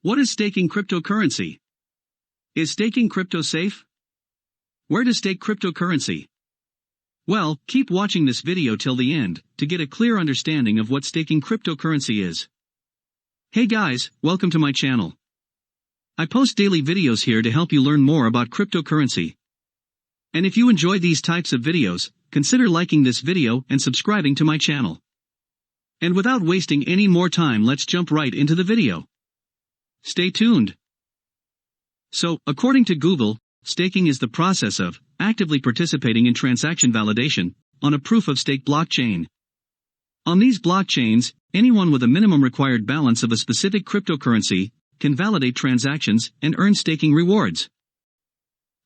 What is staking cryptocurrency? Is staking crypto safe? Where to stake cryptocurrency? Well, keep watching this video till the end to get a clear understanding of what staking cryptocurrency is. Hey guys, welcome to my channel. I post daily videos here to help you learn more about cryptocurrency. And if you enjoy these types of videos, consider liking this video and subscribing to my channel. And without wasting any more time, let's jump right into the video. Stay tuned. So, according to Google, staking is the process of actively participating in transaction validation on a proof-of-stake blockchain. On these blockchains, anyone with a minimum required balance of a specific cryptocurrency can validate transactions and earn staking rewards.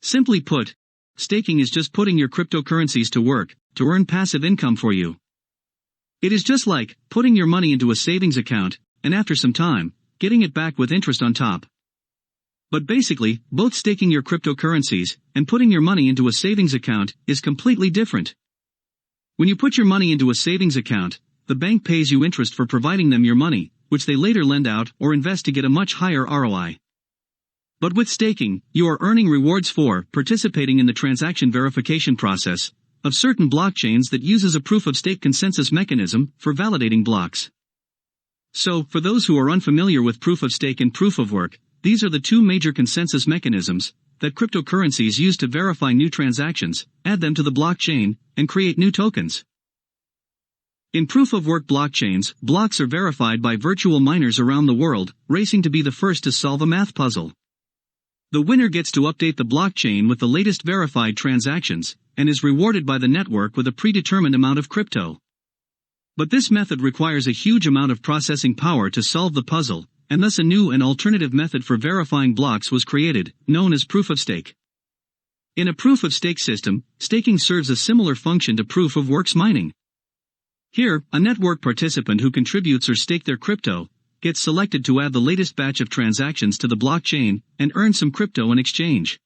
Simply put, staking is just putting your cryptocurrencies to work to earn passive income for you. It is just like putting your money into a savings account, and after some time, getting it back with interest on top. But basically, both staking your cryptocurrencies and putting your money into a savings account is completely different. When you put your money into a savings account, the bank pays you interest for providing them your money, which they later lend out or invest to get a much higher ROI. But with staking, you are earning rewards for participating in the transaction verification process of certain blockchains that uses a proof-of-stake consensus mechanism for validating blocks. So, for those who are unfamiliar with proof-of-stake and proof-of-work, these are the two major consensus mechanisms that cryptocurrencies use to verify new transactions, add them to the blockchain, and create new tokens. In proof-of-work blockchains, blocks are verified by virtual miners around the world, racing to be the first to solve a math puzzle. The winner gets to update the blockchain with the latest verified transactions, and is rewarded by the network with a predetermined amount of crypto. But this method requires a huge amount of processing power to solve the puzzle, and thus a new and alternative method for verifying blocks was created, known as proof-of-stake. In a proof-of-stake system, staking serves a similar function to proof-of-work's mining. Here, a network participant who contributes or stake their crypto gets selected to add the latest batch of transactions to the blockchain and earn some crypto in exchange.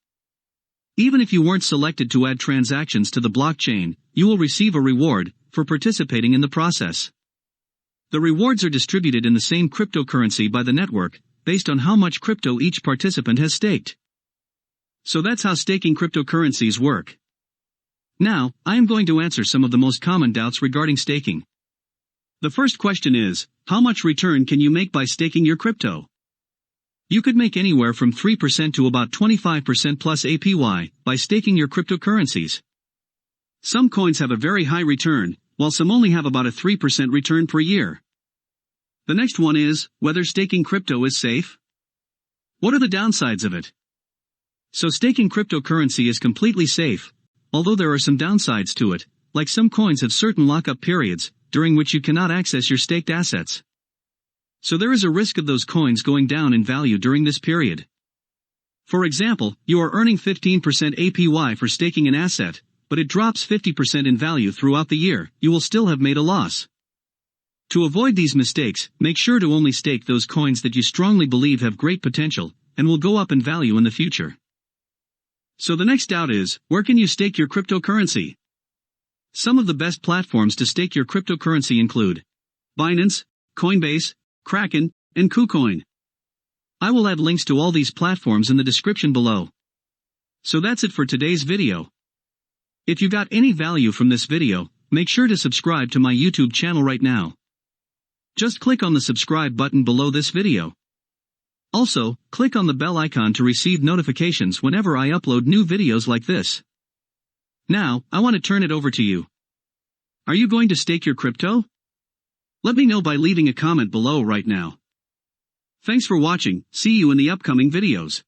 Even if you weren't selected to add transactions to the blockchain, you will receive a reward for participating in the process. The rewards are distributed in the same cryptocurrency by the network, based on how much crypto each participant has staked. So that's how staking cryptocurrencies work. Now, I am going to answer some of the most common doubts regarding staking. The first question is, how much return can you make by staking your crypto? You could make anywhere from 3% to about 25% plus APY by staking your cryptocurrencies. Some coins have a very high return, while some only have about a 3% return per year. The next one is, whether staking crypto is safe? What are the downsides of it? So staking cryptocurrency is completely safe, although there are some downsides to it, like some coins have certain lockup periods, during which you cannot access your staked assets. So there is a risk of those coins going down in value during this period. For example, you are earning 15% APY for staking an asset, but it drops 50% in value throughout the year, you will still have made a loss. To avoid these mistakes, make sure to only stake those coins that you strongly believe have great potential, and will go up in value in the future. So the next doubt is, where can you stake your cryptocurrency? Some of the best platforms to stake your cryptocurrency include Binance, Coinbase, Kraken, and KuCoin. I will add links to all these platforms in the description below. So that's it for today's video. If you got any value from this video, make sure to subscribe to my YouTube channel right now. Just click on the subscribe button below this video. Also, click on the bell icon to receive notifications whenever I upload new videos like this. Now, I want to turn it over to you. Are you going to stake your crypto? Let me know by leaving a comment below right now. Thanks for watching, see you in the upcoming videos.